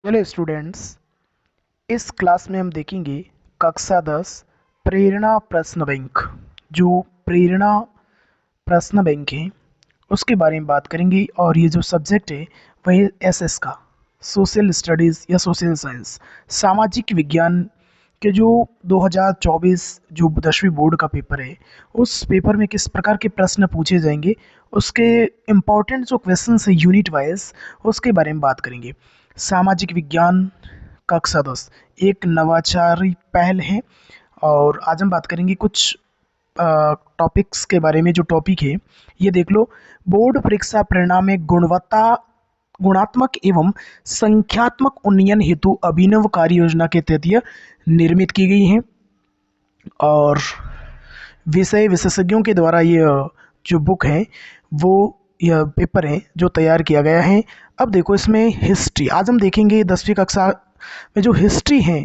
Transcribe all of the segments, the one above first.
Hello students. इस class में हम देखेंगे कक्षा 10 प्रेरणा प्रश्न बैंक। जो प्रेरणा प्रश्न बैंक है उसके बारे में बात करेंगे। और ये जो सब्जेक्ट है वह एसएस का सोशल स्टडीज़ या सोशल साइंस सामाजिक विज्ञान के जो 2024 जो 10वीं बोर्ड का पेपर है उस पेपर में किस प्रकार के प्रश्न पूछे जाएंगे, उसके इम्पोर्टेंट जो क्वेश्चन है यूनिट वाइज उसके बारे में बात करेंगे। सामाजिक विज्ञान कक्षा 10 एक नवाचारी पहल है। और आज हम बात करेंगे कुछ टॉपिक्स के बारे में। जो टॉपिक है ये देख लो, बोर्ड परीक्षा परिणाम में गुणात्मक एवं संख्यात्मक उन्नयन हेतु अभिनव कार्य योजना के तहत यह निर्मित की गई है। और विषय विशेषज्ञों के द्वारा ये जो बुक है वो यह पेपर है जो तैयार किया गया है। अब देखो इसमें हिस्ट्री आज हम देखेंगे 10वीं कक्षा में जो हिस्ट्री है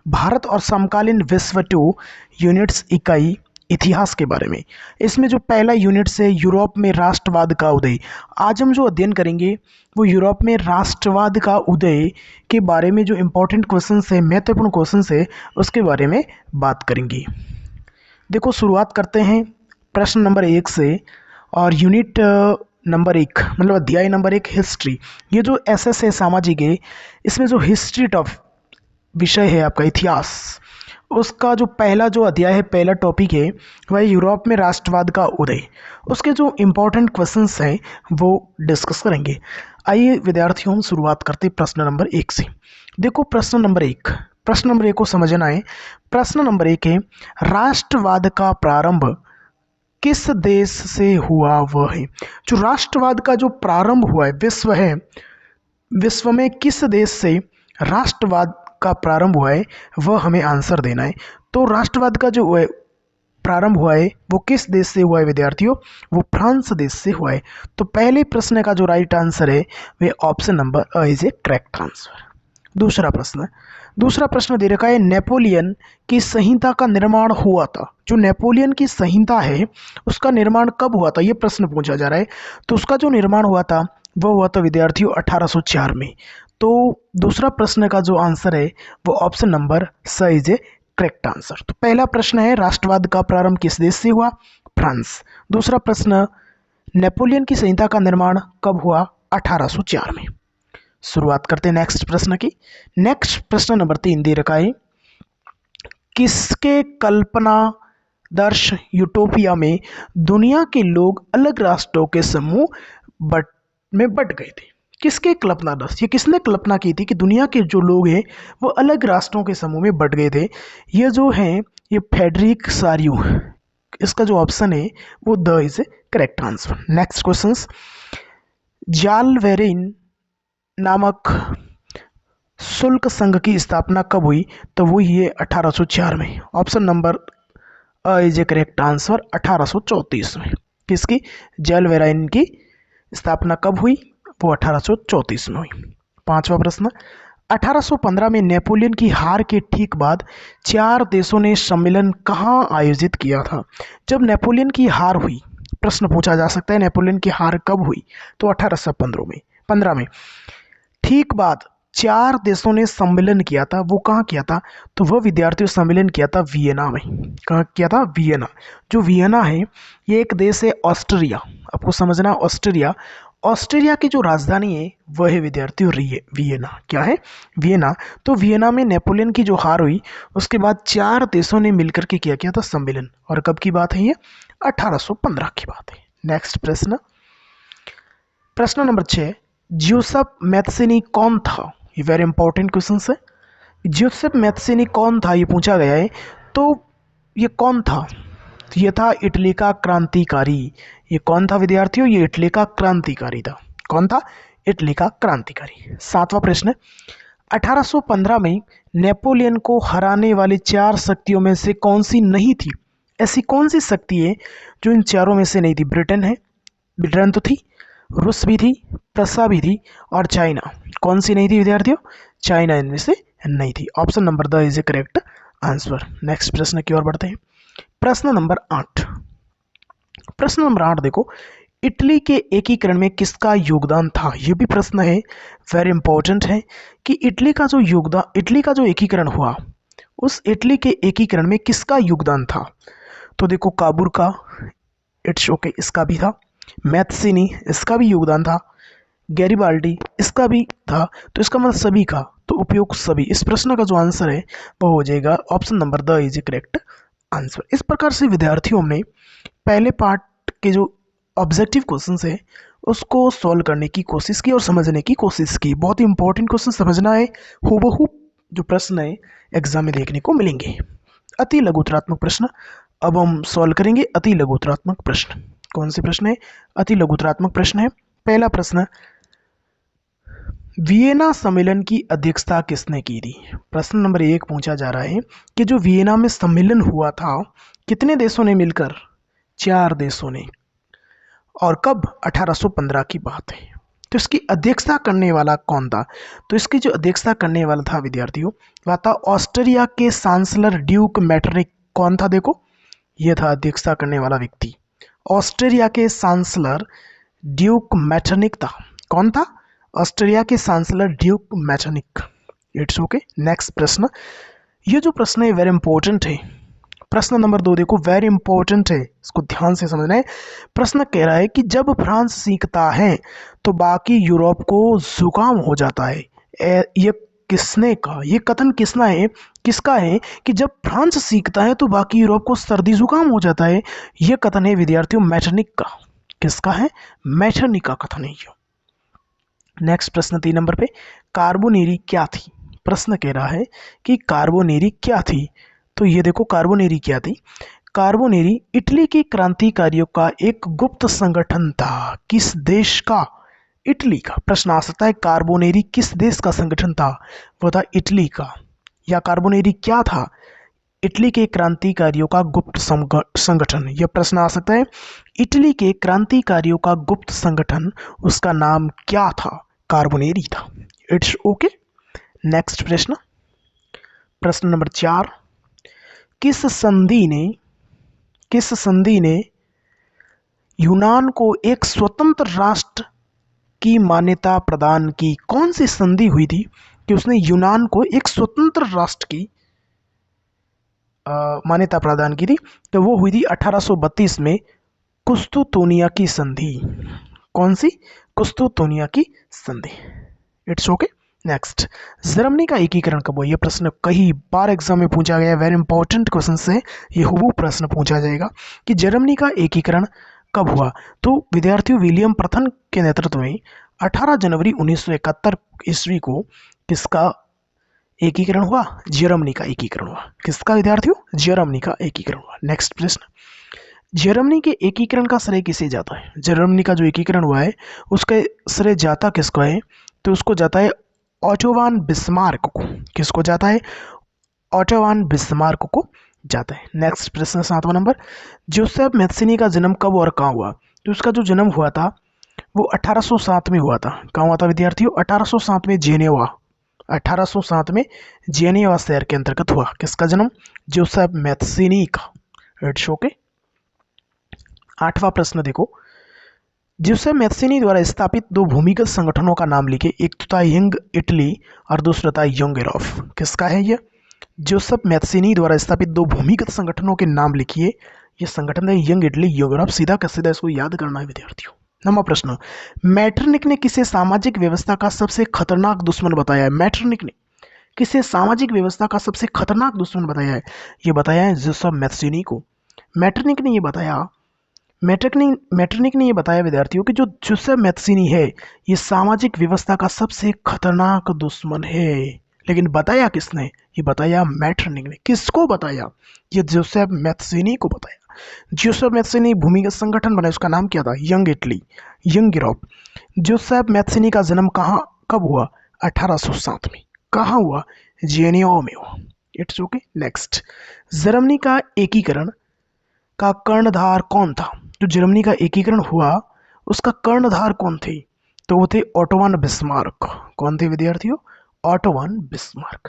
भारत और समकालीन विश्व टू यूनिट्स इकाई इतिहास के बारे में। इसमें जो पहला यूनिट है यूरोप में राष्ट्रवाद का उदय। आज हम जो अध्ययन करेंगे वो यूरोप में राष्ट्रवाद का उदय के बारे में जो इम्पोर्टेंट क्वेश्चन है, महत्वपूर्ण क्वेश्चन है, उसके बारे में बात करेंगे। देखो शुरुआत करते हैं प्रश्न नंबर 1 से। और यूनिट नंबर 1 मतलब अध्याय नंबर 1 हिस्ट्री। ये जो एसएस है सामाजिक है, इसमें जो हिस्ट्री टॉप विषय है आपका इतिहास, उसका जो पहला जो अध्याय है, पहला टॉपिक है वह यूरोप में राष्ट्रवाद का उदय। उसके जो इम्पोर्टेंट क्वेश्चंस हैं वो डिस्कस करेंगे। आइए विद्यार्थियों, हम शुरुआत करते हैं प्रश्न नंबर 1 से। देखो प्रश्न नंबर 1 को समझना है। प्रश्न नंबर 1 है राष्ट्रवाद का प्रारंभ किस देश से हुआ वह है। जो राष्ट्रवाद का जो प्रारंभ हुआ है विश्व में किस देश से राष्ट्रवाद का प्रारंभ हुआ है वह हमें आंसर देना है। तो राष्ट्रवाद का जो प्रारंभ हुआ है वो किस देश से हुआ है विद्यार्थियों, वो फ्रांस देश से हुआ है। तो पहले प्रश्न का जो राइट आंसर है वह option number a is a correct answer. दूसरा प्रश्न दे रखा है नेपोलियन की संहिता का निर्माण हुआ था। जो नेपोलियन की संहिता है उसका निर्माण कब हुआ था ये प्रश्न पूछा जा रहा है। तो उसका जो निर्माण हुआ था वो हुआ था विद्यार्थियों 1804 में। तो दूसरा प्रश्न का जो आंसर है वो ऑप्शन नंबर स इज ए करेक्ट आंसर। तो पहला प्रश्न है राष्ट्रवाद का प्रारंभ किस देश से हुआ, फ्रांस। दूसरा प्रश्न नेपोलियन की संहिता का निर्माण कब हुआ, 1804 में। शुरुआत करते हैं नेक्स्ट प्रश्न की। नेक्स्ट प्रश्न नंबर 3 दे रखा है किसके कल्पना दर्श यूटोपिया में दुनिया के लोग अलग राष्ट्रों के समूह में बट गए थे। किसके कल्पना दर्श, ये किसने कल्पना की थी कि दुनिया के जो लोग हैं वो अलग राष्ट्रों के समूह में बट गए थे। ये जो है ये फेडरिक सारियू। इसका जो ऑप्शन है वो the is a correct answer. Next question, Zollverein नामक शुल्क संघ की स्थापना कब हुई। तो वो ये 1804 में। Option number a is a correct answer, 1834 में। किसकी, जलवेराइन की स्थापना कब हुई, वो 1834 में हुई। पांचवा प्रश्न, 1815 में नेपोलियन की हार के ठीक बाद 4 देशों ने सम्मेलन कहाँ आयोजित किया था। जब नेपोलियन की हार हुई, प्रश्न पूछा जा सकता है नेपोलियन की हार कब हुई, तो 1815 में ठीक बाद 4 देशों ने सम्मेलन किया था। वो कहाँ किया था, तो वह विद्यार्थियों सम्मेलन किया था वियना में। कहाँ किया था, वियना। जो वियना है ये एक देश है ऑस्ट्रिया। आपको समझना, ऑस्ट्रिया। ऑस्ट्रिया की जो राजधानी है वह है विद्यार्थियों वियना। क्या है, वियना। तो वियना में नेपोलियन की जो हार हुई उसके बाद 4 देशों ने मिलकर के किया था सम्मेलन। और कब की बात है ये, 1815 की बात है। नेक्स्ट प्रश्न नंबर 6, ज्यूसेप मैत्सिनी कौन था। ये वेरी इंपॉर्टेंट क्वेश्चन है। ज्यूसेप मैत्सिनी कौन था ये पूछा गया है। तो ये कौन था, तो ये था इटली का क्रांतिकारी। ये कौन था विद्यार्थियों, ये इटली का क्रांतिकारी था। कौन था, इटली का क्रांतिकारी। 7वां प्रश्न, 1815 में नेपोलियन को हराने वाली 4 शक्तियों में से कौन सी नहीं थी। ऐसी कौन सी शक्ति है जो इन चारों में से नहीं थी। ब्रिटेन तो थी, रूस भी थी, प्रसा भी थी, और चाइना। कौन सी नहीं थी विद्यार्थियों, चाइना इनमें से नहीं थी। Option number the is a correct answer. Next प्रश्न की ओर बढ़ते हैं। प्रश्न नंबर 8 देखो, इटली के एकीकरण में किसका योगदान था? ये भी प्रश्न है, वेरी इंपॉर्टेंट है कि इटली का जो एकीकरण हुआ, उस इटली के एकीकरण में किसका योगदान था? तो देखो काबूर का, इट्स ओके, इसका भी था। मैथ्सिनी, इसका भी योगदान था। गैरिबाल्डी, इसका भी था। तो इसका मतलब सभी का, तो उपयुक्त सभी। इस प्रश्न का जो आंसर है वो हो जाएगा option number the is correct answer. इस प्रकार से विद्यार्थियों हमने पहले पार्ट के जो ऑब्जेक्टिव क्वेश्चन है उसको सॉल्व करने की कोशिश की और समझने की कोशिश की। बहुत ही इंपॉर्टेंट क्वेश्चन समझना है, हूबहू जो प्रश्न है एग्जाम में देखने को मिलेंगे। अति लघुतरात्मक प्रश्न अब हम सॉल्व करेंगे। अति लघुतरात्मक प्रश्न कौन से प्रश्न है? अति लघुतरात्मक प्रश्न है। पहला प्रश्न, वियना सम्मेलन की अध्यक्षता किसने की थी? प्रश्न नंबर 1 पूछा जा रहा है कि जो वियना में सम्मेलन हुआ था कितने देशों ने मिलकर? 4 देशों ने। और कब? 1815 की बात है। तो इसकी अध्यक्षता करने वाला कौन था? तो इसकी जो अध्यक्षता करने वाला था विद्यार्थियों, वह था ऑस्ट्रिया के चांसलर ड्यूक मैटरनिक। कौन था? देखो, यह था अध्यक्षता करने वाला व्यक्ति, ऑस्ट्रिया के चांसलर ड्यूक मैटरनिक था। कौन था? ऑस्ट्रिया के chancellor Duke Metternich. It's okay. Next प्रश्न, ये जो प्रश्न है वेरी इंपॉर्टेंट है। प्रश्न नंबर 2 देखो, वेरी इंपॉर्टेंट है, इसको ध्यान से समझना है। प्रश्न कह रहा है कि जब फ्रांस सीखता है तो बाकी यूरोप को जुकाम हो जाता है। ये किसने कहा? ये कथन किसका है कि जब फ्रांस सीखता है तो बाकी यूरोप को सर्दी जुकाम हो जाता है? ये कथन है विद्यार्थियों मैटरनिक का। किसका है? मैटरनिक का कथन है ये। नेक्स्ट प्रश्न 3 नंबर पे, कार्बोनेरी क्या थी? प्रश्न कह रहा है कि कार्बोनेरी क्या थी? तो ये देखो, कार्बोनेरी क्या थी? कार्बोनेरी इटली के क्रांतिकारियों का एक गुप्त संगठन था। किस देश का? इटली का। प्रश्न आ सकता है कार्बोनेरी किस देश का संगठन था? वो था इटली का। या कार्बोनेरी क्या था? इटली के क्रांतिकारियों का गुप्त संगठन। यह प्रश्न आ सकता है। इटली के क्रांतिकारियों का गुप्त संगठन, उसका नाम क्या था? कार्बोनेरी था। It's okay. नेक्स्ट प्रश्न, प्रश्न नंबर 4, किस संधि ने यूनान को एक स्वतंत्र राष्ट्र की मान्यता प्रदान की? कौन सी संधि हुई थी कि उसने यूनान को एक स्वतंत्र राष्ट्र की मान्यता प्रदान की थी? तो वो हुई थी 1832 में कुस्तुतोनिया की संधि। कौन सी? कुस्तुतोनिया की संधि। It's okay. नेक्स्ट, जर्मनी का एकीकरण कब हुआ? यह प्रश्न कई बार एग्जाम में पूछा गया, वेरी इंपॉर्टेंट क्वेश्चन से ये हूबहू प्रश्न पूछा जाएगा कि जर्मनी का एकीकरण कब हुआ? तो विद्यार्थियों विलियम प्रथम के नेतृत्व में 18 जनवरी 1971 ईस्वी को किसका एकीकरण हुआ? जर्मनी का एकीकरण हुआ। किसका विद्यार्थियों? जर्मनी का एकीकरण हुआ। नेक्स्ट प्रश्न, जर्मनी के एकीकरण का श्रेय किसे जाता है? जर्मनी का जो एकीकरण हुआ है उसका श्रेय जाता किसको है? तो उसको जाता है ओटो वान बिस्मार्क को। किसको जाता है? ओटो वान बिस्मार्क को जाता है। नेक्स्ट प्रश्न 7वां नंबर, जोसेफ मैथ्सिनी का जन्म कब और कहाँ हुआ? तो उसका जो जन्म हुआ था वो 1807 में हुआ था। कहाँ हुआ था विद्यार्थियों? 1807 में जेनेवा। 1807 में जेनेवा शहर के अंतर्गत हुआ। किसका जन्म? जोसेफ मैथ्सिनी का। It's okay. 8वां प्रश्न देखो, जोसेफ मैथ्सिनी द्वारा स्थापित 2 भूमिगत संगठनों का नाम लिखे। एक तो था यंग इटली और दूसरा था यंग यूरोप। किसका है ये? जोसेफ मैथ्सिनी द्वारा स्थापित 2 भूमिगत संगठनों के नाम लिखिए। ये संगठन है यंग इटली, यंग यूरोप। सीधा का सीधा इसको याद करना है विद्यार्थियों। 9वां प्रश्न, मैटरनिक ने किसे सामाजिक व्यवस्था का सबसे खतरनाक दुश्मन बताया है? मैटरनिक ने किसे सामाजिक व्यवस्था का सबसे खतरनाक दुश्मन बताया है? ये बताया है जोसेफ मैथ्सिनी को। मैटरनिक ने ये बताया विद्यार्थियों कि जो जोसेफ मैथ्सिनी है ये सामाजिक व्यवस्था का सबसे खतरनाक दुश्मन है। लेकिन बताया किसने? ये बताया मैटरनिक ने। किसको बताया? ये जोसेफ मैथ्सिनी को बताया। जोसेफ मैथ्सिनी भूमिगत संगठन बनाया, उसका नाम क्या था? Young Italy, young Europe. Joseph Mazzini का जन्म कब हुआ? 1807 में। कहाँ हुआ? जेनेवा में हुआ। It's okay. नेक्स्ट, जर्मनी का एकीकरण का कर्णधार कौन था? जो जर्मनी का एकीकरण हुआ उसका कर्णधार कौन थे? तो वो थे ओटो वान बिस्मार्क। कौन थे विद्यार्थियों? ओटो वान बिस्मार्क।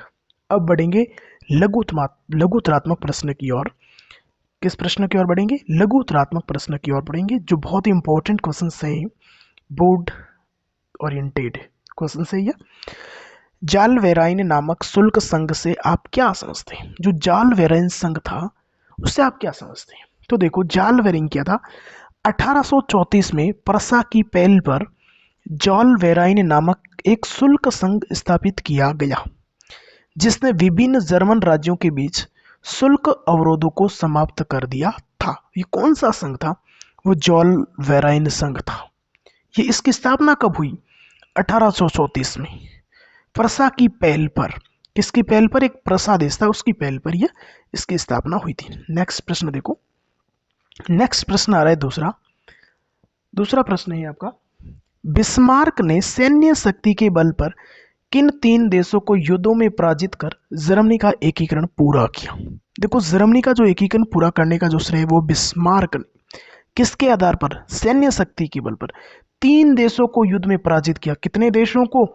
अब बढ़ेंगे लघुतरात्मक प्रश्न की ओर। किस प्रश्न की ओर बढ़ेंगे? लघु उत्तरात्मक प्रश्न की ओर बढ़ेंगे, जो बहुत ही इंपॉर्टेंट क्वेश्चन हैं, बोर्ड ओरिएंटेड क्वेश्चन है ये। जाल वेराइन नामक शुल्क संघ से आप क्या समझते हैं? जो जाल वेराइन संघ था उससे आप क्या समझते हैं? तो देखो, जाल वेराइन क्या था? 1834 में प्रसा की पहल पर जाल वेराइन नामक एक शुल्क संघ स्थापित किया गया, जिसने विभिन्न जर्मन राज्यों के बीच शुल्क अवरोधों को समाप्त कर दिया था। ये कौन सा संघ था? वो जाल वेराइन संघ था। ये इसकी स्थापना कब हुई? 1834 में, प्रसा की पहल पर। किसकी पहल पर? एक प्रसा देश था, उसकी पहल पर यह इसकी स्थापना हुई थी। नेक्स्ट प्रश्न देखो, नेक्स्ट प्रश्न आ रहा है दूसरा प्रश्न है आपका, बिस्मार्क ने सैन्य शक्ति के बल पर किन 3 देशों को युद्धों में पराजित कर जर्मनी का एकीकरण पूरा किया? देखो, जर्मनी का जो एकीकरण पूरा करने का जो श्रेय वो बिस्मार्क ने किसके आधार पर? सैन्य शक्ति के बल पर 3 देशों को युद्ध में पराजित किया। कितने देशों को?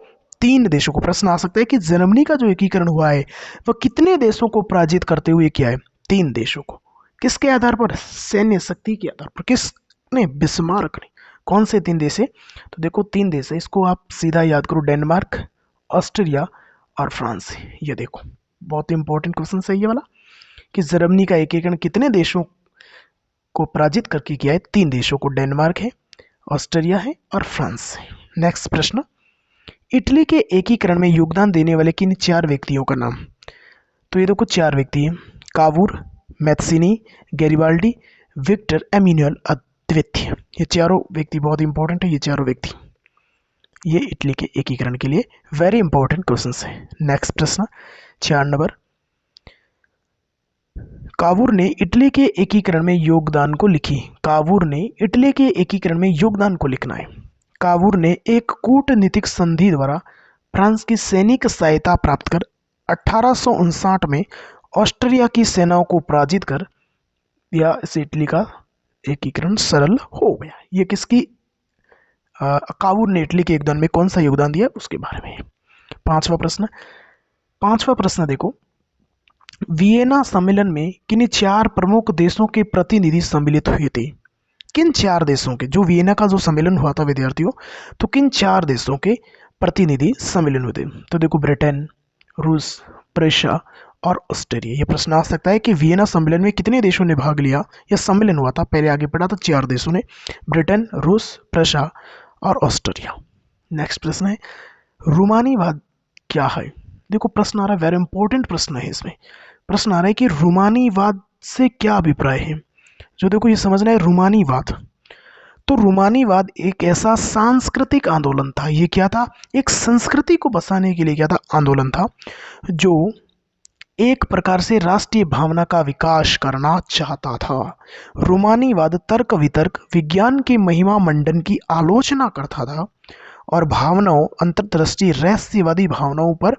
3 देशों को। प्रश्न आ सकता है कि जर्मनी का जो एकीकरण हुआ है वह कितने देशों को पराजित करते हुए किया है? 3 देशों को। किसके आधार पर? सैन्य शक्ति के आधार पर। किसने? बिस्मार्क ने। कौन से 3 देश है? तो देखो 3 देश है, इसको आप सीधा याद करो, डेनमार्क, ऑस्ट्रिया और फ्रांस। ये देखो, बहुत इंपॉर्टेंट क्वेश्चन है ये वाला, कि जर्मनी का एकीकरण कितने देशों को पराजित करके किया है? 3 देशों को, डेनमार्क है, ऑस्ट्रिया है और फ्रांस है। नेक्स्ट प्रश्न, इटली के एकीकरण में योगदान देने वाले किन 4 व्यक्तियों का नाम? तो ये देखो 4 व्यक्ति हैं, Cavour, Mazzini, Garibaldi, Victor Emmanuel अद्वितीय। ये चारों व्यक्ति बहुत इंपॉर्टेंट है। ये चारों व्यक्ति ये इटली के एकीकरण के लिए वेरी इंपॉर्टेंट क्वेश्चन है। नेक्स्ट प्रश्न 4 नंबर, कावूर ने इटली के एकीकरण में योगदान को लिखी। कावूर ने इटली के एकीकरण में योगदान को लिखना है। कावूर ने एक कूटनीतिक संधि द्वारा फ्रांस की सैनिक सहायता प्राप्त कर 1859 में ऑस्ट्रिया की सेनाओं को पराजित कर दिया। इससे इटली का एकीकरण सरल हो गया। ये किसकी? कावूर ने इटली के योगदान में कौन सा योगदान दिया उसके बारे में। पांचवा प्रश्न देखो, वियना सम्मेलन में किन 4 प्रमुख देशों के प्रतिनिधि सम्मिलित हुए थे? किन 4 देशों के? जो वियना का जो सम्मेलन हुआ था विद्यार्थियों, तो किन 4 देशों के प्रतिनिधि सम्मिलन हुए थे? तो देखो, ब्रिटेन, रूस, प्रेशा और ऑस्ट्रिया। ये प्रश्न आ सकता है कि वियना सम्मेलन में कितने देशों ने भाग लिया? यह सम्मेलन हुआ था, पहले आगे पढ़ा था, 4 देशों ने, ब्रिटेन, रूस, प्रेशा और ऑस्ट्रिया। नेक्स्ट प्रश्न है, रूमानीवाद क्या है? देखो प्रश्न आ रहा है, वेरी इंपॉर्टेंट प्रश्न है। इसमें प्रश्न आ रहा है कि रूमानीवाद से क्या अभिप्राय है? जो देखो ये समझना है, रूमानीवाद, तो रूमानीवाद एक ऐसा सांस्कृतिक आंदोलन था। ये क्या था? एक संस्कृति को बसाने के लिए क्या था? आंदोलन था, जो एक प्रकार से राष्ट्रीय भावना का विकास करना चाहता था। रूमानीवाद तर्क वितर्क विज्ञान के महिमा मंडन की आलोचना करता था और भावनाओं, अंतर्दृष्टि, रहस्यवादी भावनाओं पर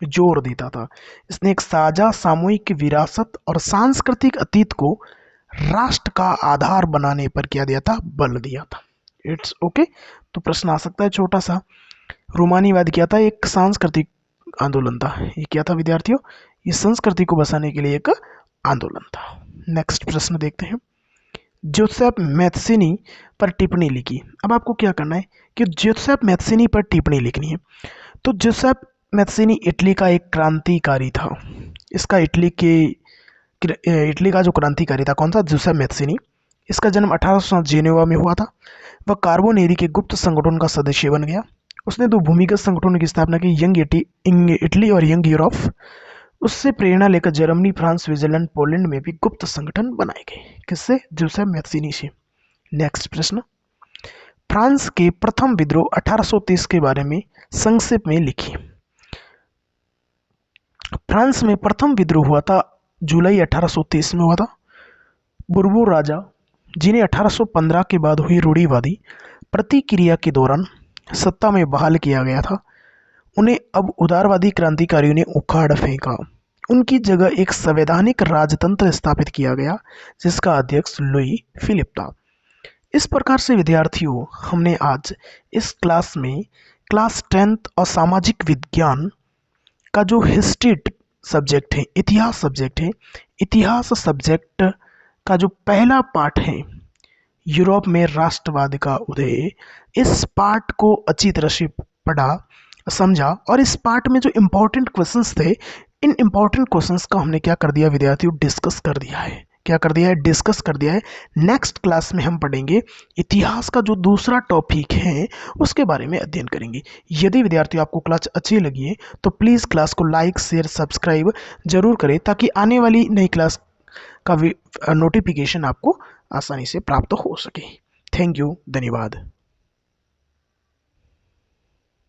जोर देता था। इसने एक साझा सामूहिक विरासत और सांस्कृतिक अतीत को राष्ट्र का आधार बनाने पर क्या दिया था? बल दिया था। It's okay. तो प्रश्न आ सकता है छोटा सा, रूमानीवाद क्या था? एक सांस्कृतिक आंदोलन था। ये क्या था विद्यार्थियों? ये संस्कृति को बसाने के लिए एक आंदोलन था। नेक्स्ट प्रश्न देखते हैं, जोसेफ मैत्सिनी पर टिप्पणी लिखी। अब आपको क्या करना है कि जोसेफ मैत्सिनी पर टिप्पणी लिखनी है। तो जोसेफ मैत्सिनी इटली का एक क्रांतिकारी था। इसका इटली का जो क्रांतिकारी था कौन सा? जोसेफ मैत्सिनी। इसका जन्म 1800 जेनेवा में हुआ था। वह कार्बोनेरी के गुप्त संगठन का सदस्य बन गया। उसने 2 भूमिगत संगठनों की स्थापना की, यंग इटली और यंग यूरोप। उससे प्रेरणा लेकर जर्मनी, फ्रांस, स्विट्जरलैंड, पोलैंड में भी गुप्त संगठन बनाए गए। किससे? जोसेफ मैत्सिनी से। नेक्स्ट प्रश्न, फ्रांस के प्रथम विद्रोह 1830 के बारे में संक्षेप में लिखिए। फ्रांस में प्रथम विद्रोह हुआ था जुलाई 1830 में हुआ था। बुर्बोर राजा, जिन्हें 1815 के बाद हुई रूढ़िवादी प्रतिक्रिया के दौरान सत्ता में बहाल किया गया था, उन्हें अब उदारवादी क्रांतिकारियों ने उखाड़ फेंका। उनकी जगह एक संवैधानिक राजतंत्र स्थापित किया गया, जिसका अध्यक्ष लुई फिलिप था। इस प्रकार से विद्यार्थियों, हमने आज इस क्लास में क्लास 10th और सामाजिक विज्ञान का जो हिस्ट्री सब्जेक्ट है, इतिहास सब्जेक्ट है, इतिहास सब्जेक्ट का जो पहला पार्ट है, यूरोप में राष्ट्रवाद का उदय, इस पार्ट को अच्छी तरह से पढ़ा, समझा, और इस पार्ट में जो इम्पोर्टेंट क्वेश्चंस थे, इन इम्पोर्टेंट क्वेश्चंस का हमने क्या कर दिया विद्यार्थियों, डिस्कस कर दिया है। क्या कर दिया है, डिस्कस कर दिया है। नेक्स्ट क्लास में हम पढ़ेंगे इतिहास का जो दूसरा टॉपिक है, उसके बारे में अध्ययन करेंगे। यदि विद्यार्थियों आपको क्लास अच्छी लगी है तो प्लीज़ क्लास को लाइक शेयर सब्सक्राइब जरूर करें, ताकि आने वाली नई क्लास का नोटिफिकेशन आपको आसानी से प्राप्त हो सके। थैंक यू, धन्यवाद।